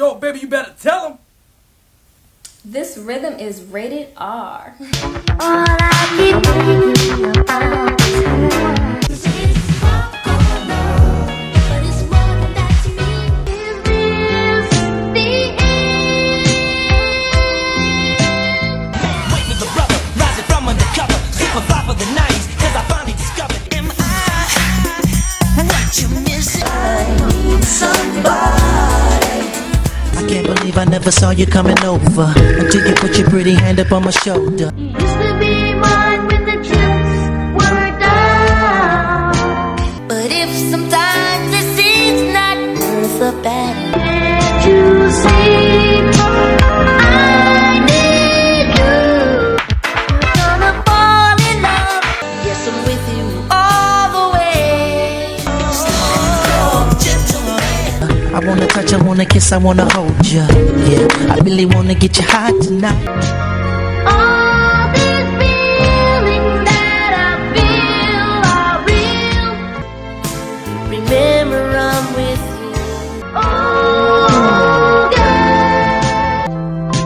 Yo, baby, you better tell him. This rhythm is rated R. All I keep thinking about is her. But it's more than that to me. Is this the end? Wait for the brother, rising from undercover. Super fly for the 90s, cause I finally discovered. Am I what you missing? I need somebody. I can't believe I never saw you coming over until you put your pretty hand up on my shoulder. You used to be mine when the chips were down. But if sometimes it seems not worth a battle, Can't you see? I need you. you're gonna fall in love. Yes, I'm with you all the way. I wanna touch, I wanna kiss, I wanna hold ya. Yeah, I really wanna get you high tonight. All these feelings that I feel are real. Remember, I'm with you. Oh, girl.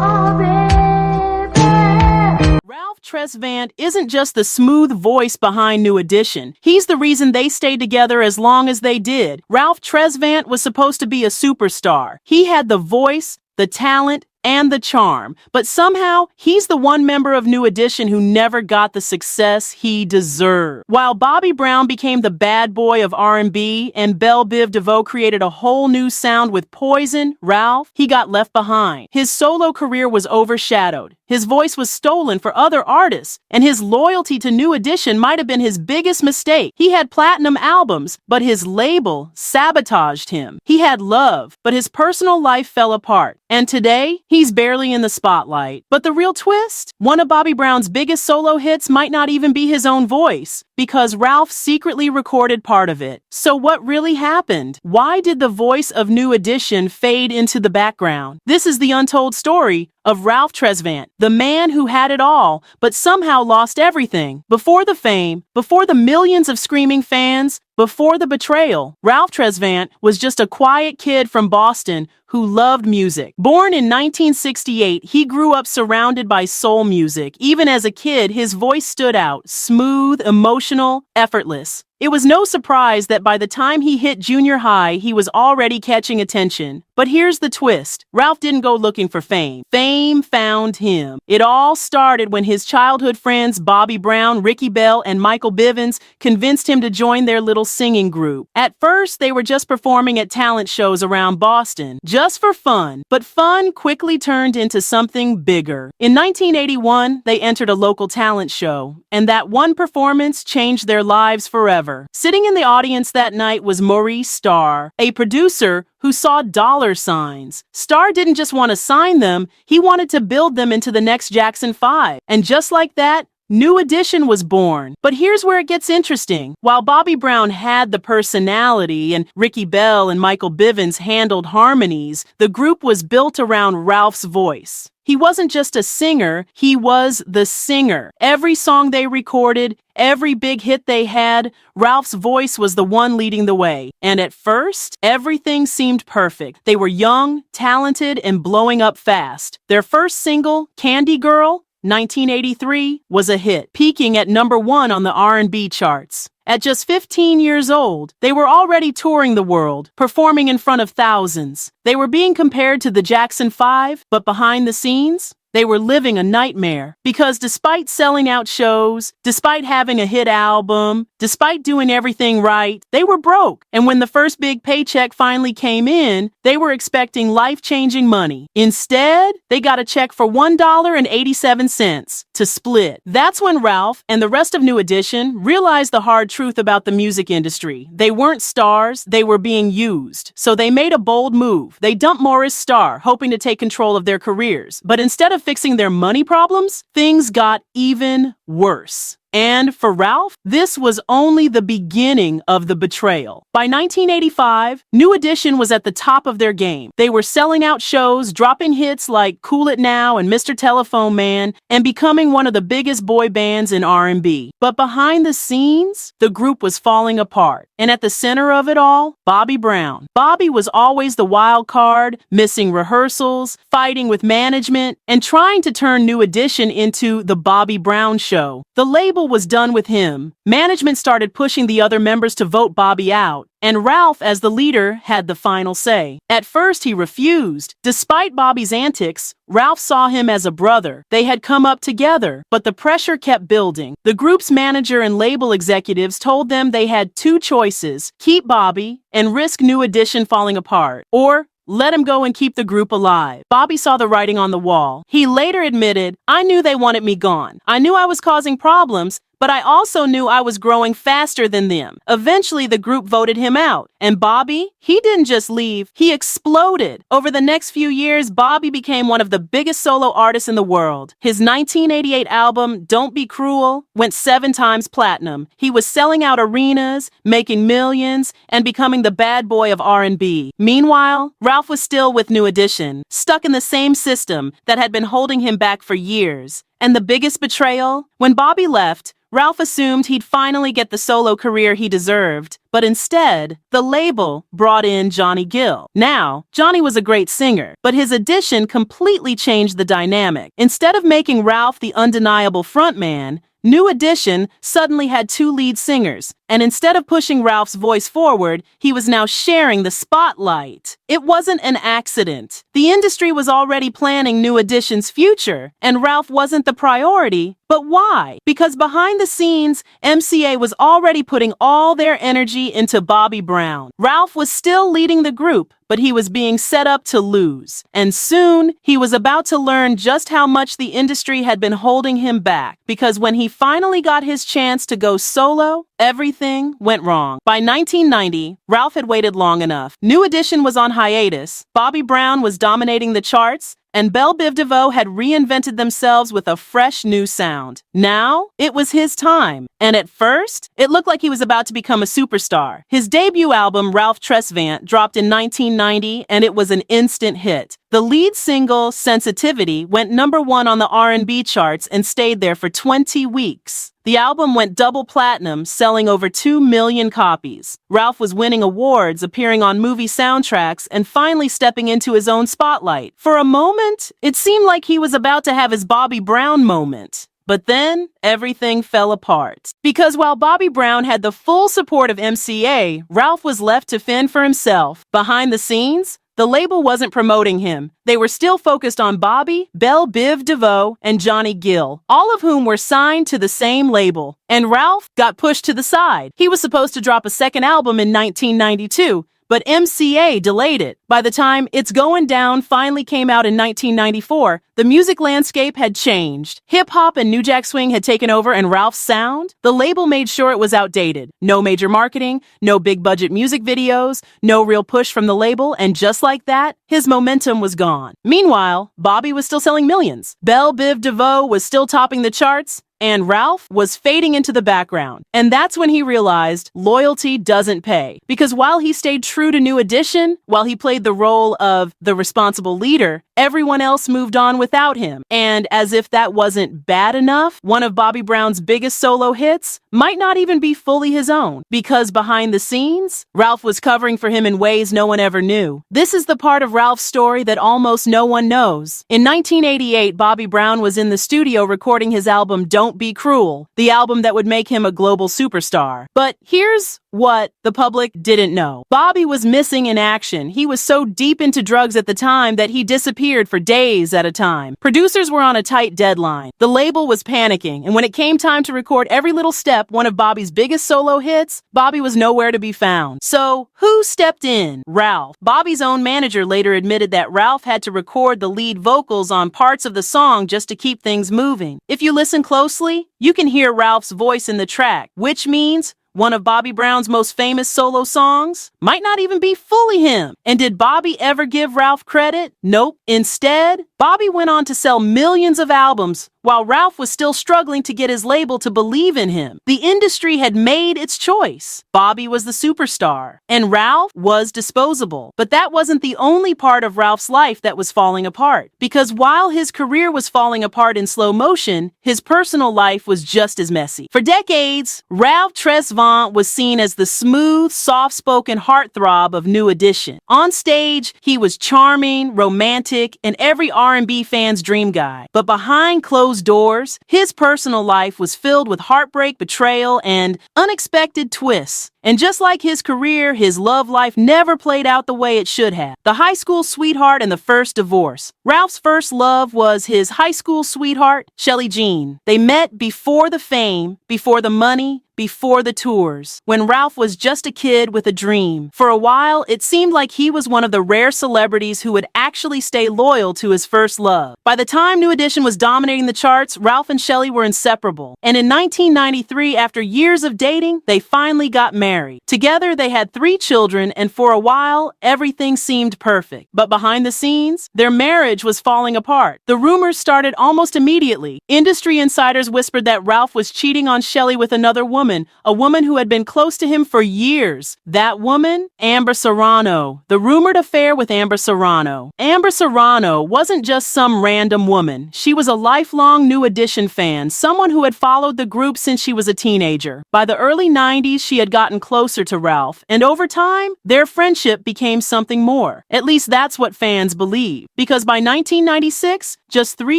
Oh, baby. Ralph Tresvant isn't just the smooth voice behind New Edition. He's the reason they stayed together as long as they did. Ralph Tresvant was supposed to be a superstar. He had the voice, the talent, and the charm. But somehow, he's the one member of New Edition who never got the success he deserved. While Bobby Brown became the bad boy of R&B and Bell Biv DeVoe created a whole new sound with Poison, Ralph, he got left behind. His solo career was overshadowed. His voice was stolen for other artists, and his loyalty to New Edition might have been his biggest mistake. He had platinum albums, but his label sabotaged him. He had love, but his personal life fell apart. And today, he's barely in the spotlight. But the real twist? One of Bobby Brown's biggest solo hits might not even be his own voice, because Ralph secretly recorded part of it. So what really happened? Why did the voice of New Edition fade into the background? This is the untold story of Ralph Tresvant, the man who had it all, but somehow lost everything. Before the fame, before the millions of screaming fans, before the betrayal, Ralph Tresvant was just a quiet kid from Boston who loved music. Born in 1968, he grew up surrounded by soul music. Even as a kid, his voice stood out, smooth, emotional, effortless. It was no surprise that by the time he hit junior high, he was already catching attention. But here's the twist. Ralph didn't go looking for fame. Fame found him. It all started when his childhood friends Bobby Brown, Ricky Bell, and Michael Bivins convinced him to join their little singing group. At first, they were just performing at talent shows around Boston, just for fun. But fun quickly turned into something bigger. In 1981, they entered a local talent show, and that one performance changed their lives forever. Sitting in the audience that night was Maurice Starr, a producer who saw dollar signs. Starr didn't just want to sign them, he wanted to build them into the next Jackson 5. And just like that, New Edition was born. But here's where it gets interesting. While Bobby Brown had the personality and Ricky Bell and Michael Bivins handled harmonies, the group was built around Ralph's voice. He wasn't just a singer, he was the singer. Every song they recorded, every big hit they had, Ralph's voice was the one leading the way. And at first, everything seemed perfect. They were young, talented, and blowing up fast. Their first single, Candy Girl, 1983, was a hit, peaking at #1 on the R&B charts. At just 15 years old, they were already touring the world, performing in front of thousands. They were being compared to the Jackson 5, but behind the scenes, they were living a nightmare. Because despite selling out shows, despite having a hit album, despite doing everything right, they were broke. And when the first big paycheck finally came in, they were expecting life-changing money. Instead, they got a check for $1.87 to split. That's when Ralph and the rest of New Edition realized the hard truth about the music industry. They weren't stars, they were being used. So they made a bold move. They dumped Maurice Starr, hoping to take control of their careers. But instead of fixing their money problems, things got even worse. And for Ralph, this was only the beginning of the betrayal. By 1985, New Edition was at the top of their game. They were selling out shows, dropping hits like Cool It Now and Mr. Telephone Man, and becoming one of the biggest boy bands in R&B. But behind the scenes, the group was falling apart. And at the center of it all, Bobby Brown. Bobby was always the wild card, missing rehearsals, fighting with management, and trying to turn New Edition into the Bobby Brown Show. The label was done with him. Management started pushing the other members to vote Bobby out, and Ralph, as the leader, had the final say. At first, he refused. Despite Bobby's antics, Ralph saw him as a brother. They had come up together, but the pressure kept building. The group's manager and label executives told them they had two choices: keep Bobby and risk New Edition falling apart, or let him go and keep the group alive. Bobby saw the writing on the wall. He later admitted, "I knew they wanted me gone. I knew I was causing problems, but I also knew I was growing faster than them." Eventually, the group voted him out. And Bobby, he didn't just leave, he exploded. Over the next few years, Bobby became one of the biggest solo artists in the world. His 1988 album, Don't Be Cruel, went 7 times platinum. He was selling out arenas, making millions, and becoming the bad boy of R&B. Meanwhile, Ralph was still with New Edition, stuck in the same system that had been holding him back for years. And the biggest betrayal? When Bobby left, Ralph assumed he'd finally get the solo career he deserved, but instead, the label brought in Johnny Gill. Now, Johnny was a great singer, but his addition completely changed the dynamic. Instead of making Ralph the undeniable frontman, New Edition suddenly had 2 lead singers, and instead of pushing Ralph's voice forward, he was now sharing the spotlight. It wasn't an accident. The industry was already planning New Edition's future, and Ralph wasn't the priority. But why? Because behind the scenes, MCA was already putting all their energy into Bobby Brown. Ralph was still leading the group, but he was being set up to lose. And soon, he was about to learn just how much the industry had been holding him back. Because when he finally got his chance to go solo, everything went wrong. By 1990, Ralph had waited long enough. New Edition was on hiatus, Bobby Brown was dominating the charts, and Bell Biv DeVoe had reinvented themselves with a fresh new sound. Now, it was his time. And at first, it looked like he was about to become a superstar. His debut album, Ralph Tresvant, dropped in 1990, and it was an instant hit. The lead single, Sensitivity, went #1 on the R&B charts and stayed there for 20 weeks. The album went double platinum, selling over 2 million copies. Ralph was winning awards, appearing on movie soundtracks, and finally stepping into his own spotlight. For a moment, it seemed like he was about to have his Bobby Brown moment. But then, everything fell apart. Because while Bobby Brown had the full support of MCA, Ralph was left to fend for himself. Behind the scenes, the label wasn't promoting him. They were still focused on Bobby, Bell Biv DeVoe, and Johnny Gill, all of whom were signed to the same label. And Ralph got pushed to the side. He was supposed to drop a second album in 1992, but MCA delayed it. By the time It's Going Down finally came out in 1994, the music landscape had changed. Hip-hop and New Jack Swing had taken over, and Ralph's sound? The label made sure it was outdated. No major marketing, no big-budget music videos, no real push from the label, and just like that, his momentum was gone. Meanwhile, Bobby was still selling millions. Bell Biv DeVoe was still topping the charts, and Ralph was fading into the background. And that's when he realized loyalty doesn't pay. Because while he stayed true to New Edition, while he played the role of the responsible leader, everyone else moved on without him. And as if that wasn't bad enough, one of Bobby Brown's biggest solo hits might not even be fully his own. Because behind the scenes, Ralph was covering for him in ways no one ever knew. This is the part of Ralph's story that almost no one knows. In 1988, Bobby Brown was in the studio recording his album Don't Be Cruel, the album that would make him a global superstar. But here's what the public didn't know. Bobby was missing in action. He was so deep into drugs at the time that he disappeared for days at a time. Producers were on a tight deadline. The label was panicking, and when it came time to record Every Little Step, one of Bobby's biggest solo hits, Bobby was nowhere to be found. So, who stepped in? Ralph. Bobby's own manager later admitted that Ralph had to record the lead vocals on parts of the song just to keep things moving. If you listen closely, you can hear Ralph's voice in the track, which means one of Bobby Brown's most famous solo songs might not even be fully him. And did Bobby ever give Ralph credit? Nope. Instead, Bobby went on to sell millions of albums while Ralph was still struggling to get his label to believe in him. The industry had made its choice. Bobby was the superstar, and Ralph was disposable. But that wasn't the only part of Ralph's life that was falling apart, because while his career was falling apart in slow motion, his personal life was just as messy. For decades, Ralph Tresvant was seen as the smooth, soft-spoken heartthrob of New Edition. On stage, he was charming, romantic, and every R&B fan's dream guy. But behind closed doors, his personal life was filled with heartbreak, betrayal, and unexpected twists. And just like his career, his love life never played out the way it should have. The high school sweetheart and the first divorce. Ralph's first love was his high school sweetheart, Shelly Jean. They met before the fame, before the money, before the tours, when Ralph was just a kid with a dream. For a while, it seemed like he was one of the rare celebrities who would actually stay loyal to his first love. By the time New Edition was dominating the charts, Ralph and Shelly were inseparable. And in 1993, after years of dating, they finally got married. Together, they had 3 children, and for a while, everything seemed perfect. But behind the scenes, their marriage was falling apart. The rumors started almost immediately. Industry insiders whispered that Ralph was cheating on Shelly with another woman, a woman who had been close to him for years. That woman? Amber Serrano. The rumored affair with Amber Serrano. Amber Serrano wasn't just some random woman. She was a lifelong New Edition fan, someone who had followed the group since she was a teenager. By the early 90s, she had gotten closer to Ralph, and over time, their friendship became something more. At least that's what fans believe. Because by 1996, just 3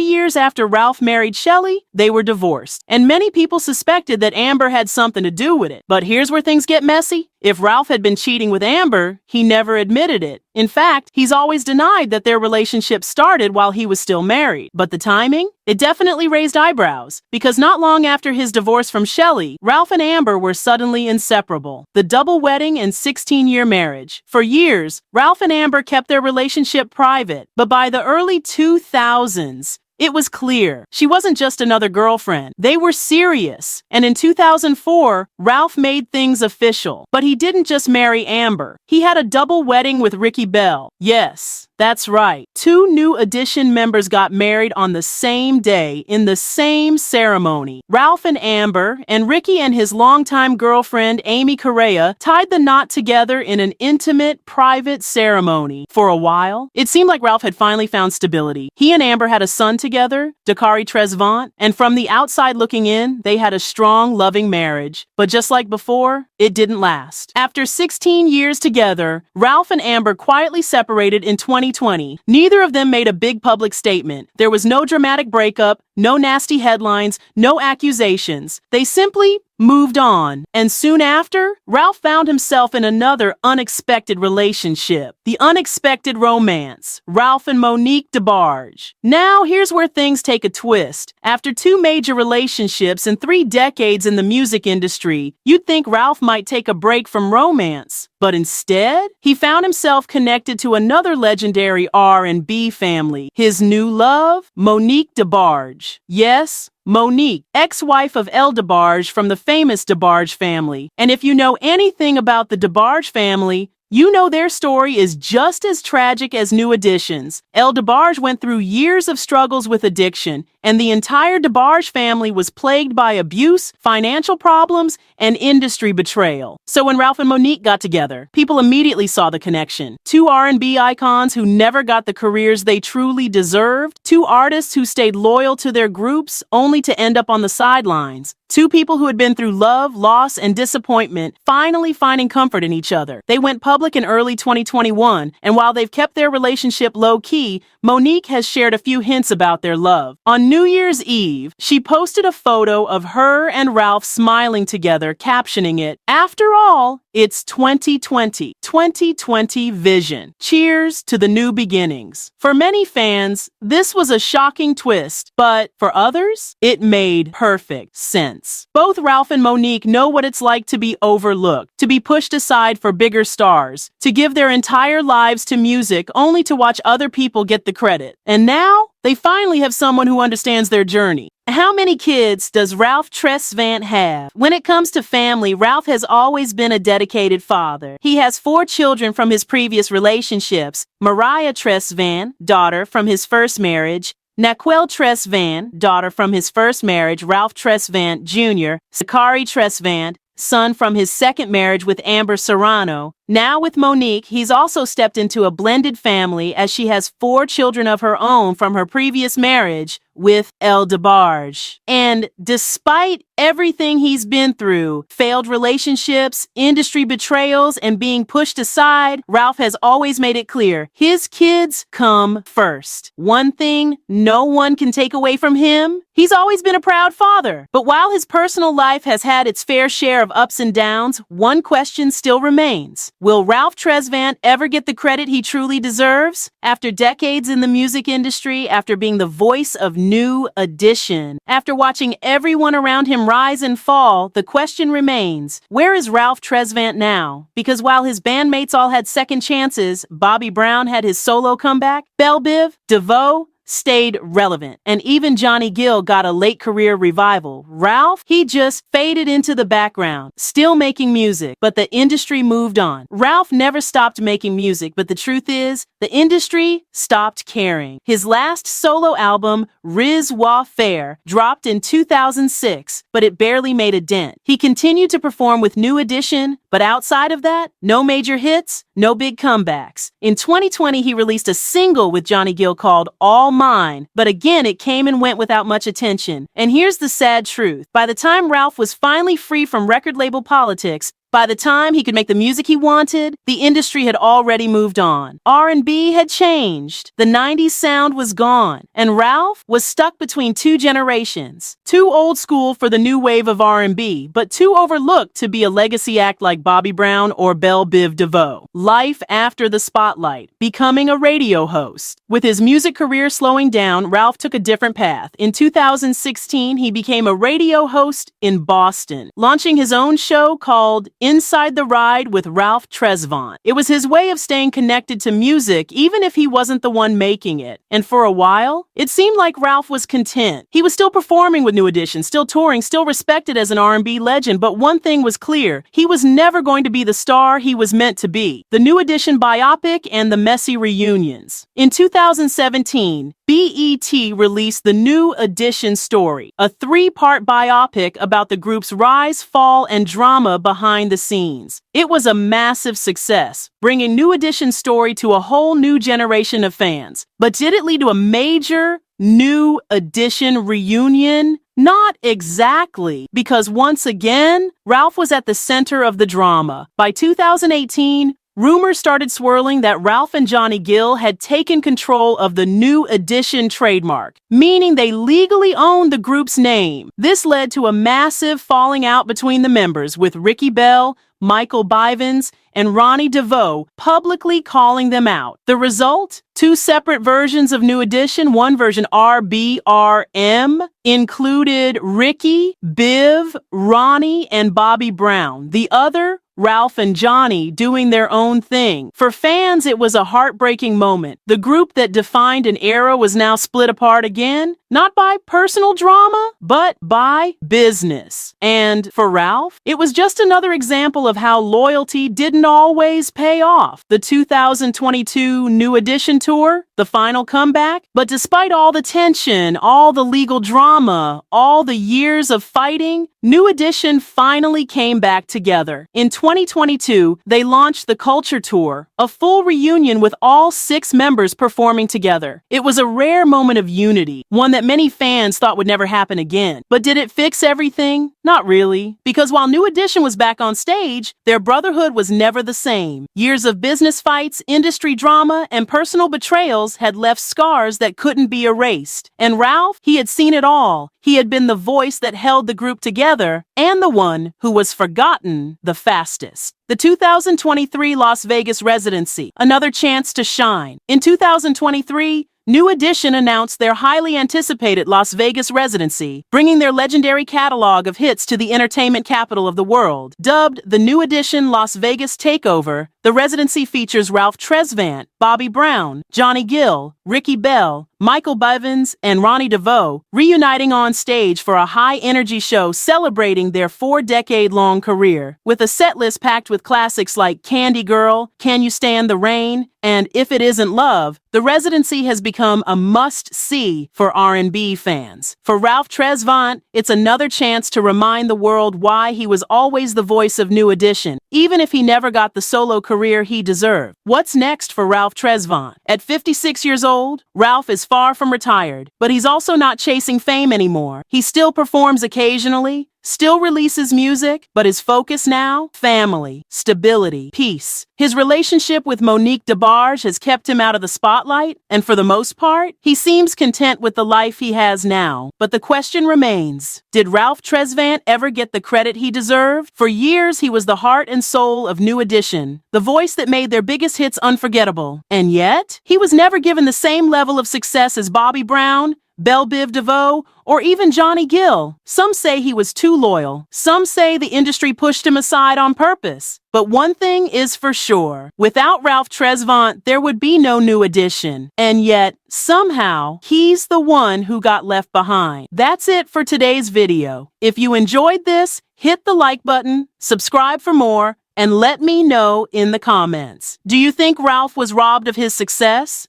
years after Ralph married Shelly, they were divorced. And many people suspected that Amber had something to do with it. But here's where things get messy. If Ralph had been cheating with Amber, he never admitted it. In fact, he's always denied that their relationship started while he was still married. But the timing? It definitely raised eyebrows, because not long after his divorce from Shelly, Ralph and Amber were suddenly inseparable. The double wedding and 16-year marriage. For years, Ralph and Amber kept their relationship private, but by the early 2000s, it was clear she wasn't just another girlfriend. They were serious. And in 2004, Ralph made things official. But he didn't just marry Amber. He had a double wedding with Ricky Bell. Yes, that's right. 2 New Edition members got married on the same day in the same ceremony. Ralph and Amber, and Ricky and his longtime girlfriend, Amy Correa, tied the knot together in an intimate, private ceremony. For a while, it seemed like Ralph had finally found stability. He and Amber had a son together, Dakari Tresvant, and from the outside looking in, they had a strong, loving marriage. But just like before, it didn't last. After 16 years together, Ralph and Amber quietly separated in 2020. Neither of them made a big public statement. There was no dramatic breakup, no nasty headlines, no accusations. They simply moved on. And soon after, Ralph found himself in another unexpected relationship. The unexpected romance. Ralph and Monique DeBarge. Now, here's where things take a twist. After 2 major relationships and 3 decades in the music industry, you'd think Ralph might take a break from romance. But instead, he found himself connected to another legendary R&B family. His new love, Monique DeBarge. Yes, Monique, ex-wife of El DeBarge from the famous DeBarge family. And if you know anything about the DeBarge family, you know their story is just as tragic as New Edition's. El DeBarge went through years of struggles with addiction, and the entire DeBarge family was plagued by abuse, financial problems, and industry betrayal. So when Ralph and Monique got together, people immediately saw the connection. 2 R&B icons who never got the careers they truly deserved. 2 artists who stayed loyal to their groups only to end up on the sidelines. 2 people who had been through love, loss, and disappointment, finally finding comfort in each other. They went public in early 2021, and while they've kept their relationship low-key, Monique has shared a few hints about their love. On New Year's Eve, she posted a photo of her and Ralph smiling together, captioning it, "After all, it's 2020. 2020 vision. Cheers to the new beginnings." For many fans, this was a shocking twist, but for others, it made perfect sense. Both Ralph and Monique know what it's like to be overlooked, to be pushed aside for bigger stars, to give their entire lives to music only to watch other people get the credit. And now, they finally have someone who understands their journey. How many kids does Ralph Tresvant have? When it comes to family, Ralph has always been a dedicated father. He has 4 children from his previous relationships: Mariah Tresvant, daughter from his first marriage; Naquel Tresvant, daughter from his first marriage, Ralph Tresvant Jr., Sakari Tresvant, son from his second marriage with Amber Serrano. Now with Monique, he's also stepped into a blended family as she has 4 children of her own from her previous marriage with El DeBarge. And despite everything he's been through, failed relationships, industry betrayals, and being pushed aside, Ralph has always made it clear his kids come first. One thing no one can take away from him, he's always been a proud father. But while his personal life has had its fair share of ups and downs, one question still remains. Will Ralph Tresvant ever get the credit he truly deserves? After decades in the music industry, after being the voice of New Edition, after watching everyone around him rise and fall, the question remains, where is Ralph Tresvant now? Because while his bandmates all had second chances, Bobby Brown had his solo comeback, Bell Biv DeVoe stayed relevant, and even Johnny Gill got a late career revival. Ralph, he just faded into the background, still making music, but the industry moved on. Ralph never stopped making music, but the truth is, the industry stopped caring. His last solo album, Riz Wa Fair, dropped in 2006, but it barely made a dent. He continued to perform with New Edition, but outside of that, no major hits, no big comebacks. In 2020, he released a single with Johnny Gill called All Mine, but again, it came and went without much attention. And here's the sad truth. By the time Ralph was finally free from record label politics, by the time he could make the music he wanted, the industry had already moved on. R&B had changed. The 90s sound was gone. And Ralph was stuck between 2 generations. Too old school for the new wave of R&B, but too overlooked to be a legacy act like Bobby Brown or Bell Biv DeVoe. Life after the spotlight, becoming a radio host. With his music career slowing down, Ralph took a different path. In 2016, he became a radio host in Boston, launching his own show called Inside the Ride with Ralph Tresvant. It was his way of staying connected to music even if he wasn't the one making it. And for a while, it seemed like Ralph was content. He was still performing with New Edition, still touring, still respected as an R&B legend, but one thing was clear. He was never going to be the star he was meant to be. The New Edition biopic and the messy reunions. In 2017, BET released the New Edition story, a 3-part biopic about the group's rise, fall, and drama behind the scenes. It was a massive success, bringing New Edition's story to a whole new generation of fans. But did it lead to a major New Edition reunion? Not exactly, because once again, Ralph was at the center of the drama. By 2018, rumors started swirling that Ralph and Johnny Gill had taken control of the New Edition trademark, meaning they legally owned the group's name. This led to a massive falling out between the members, with Ricky Bell, Michael Bivins, and Ronnie DeVoe publicly calling them out. The result? 2 separate versions of New Edition. One version, RBRM, included Ricky, Biv, Ronnie, and Bobby Brown. The other, Ralph and Johnny doing their own thing. For fans, it was a heartbreaking moment. The group that defined an era was now split apart again, not by personal drama, but by business. And for Ralph, it was just another example of how loyalty didn't always pay off. The 2022 New Edition tour, the final comeback. But despite all the tension, all the legal drama, all the years of fighting, New Edition finally came back together. In 2022, they launched the Culture Tour, a full reunion with all 6 members performing together. It was a rare moment of unity, one that many fans thought would never happen again. But did it fix everything? Not really, because while New Edition was back on stage, their brotherhood was never the same. Years of business fights, industry drama, and personal betrayals had left scars that couldn't be erased. And Ralph, he had seen it all. He had been the voice that held the group together and the one who was forgotten the fastest. The 2023 Las Vegas residency, another chance to shine. In 2023, New Edition announced their highly anticipated Las Vegas residency, bringing their legendary catalog of hits to the entertainment capital of the world. Dubbed the New Edition Las Vegas Takeover, The residency features Ralph Tresvant, Bobby Brown, Johnny Gill, Ricky Bell, Michael Bivins, and Ronnie DeVoe reuniting on stage for a high-energy show celebrating their 4-decade-long career. With a setlist packed with classics like Candy Girl, Can You Stand the Rain, and If It Isn't Love, the residency has become a must-see for R&B fans. For Ralph Tresvant, it's another chance to remind the world why he was always the voice of New Edition, even if he never got the solo career he deserved. What's next for Ralph Tresvant? At 56 years old, Ralph is far from retired, but he's also not chasing fame anymore. He still performs occasionally, still releases music, but his focus now? Family, stability, peace. His relationship with Monique DeBarge has kept him out of the spotlight, and for the most part, he seems content with the life he has now. But the question remains, did Ralph Tresvant ever get the credit he deserved? For years, he was the heart and soul of New Edition, the voice that made their biggest hits unforgettable. And yet, he was never given the same level of success as Bobby Brown, Bell Biv DeVoe, or even Johnny Gill. Some say he was too loyal. Some say the industry pushed him aside on purpose. But one thing is for sure. Without Ralph Tresvant, there would be no New Edition. And yet, somehow, he's the one who got left behind. That's it for today's video. If you enjoyed this, hit the like button, subscribe for more, and let me know in the comments. Do you think Ralph was robbed of his success?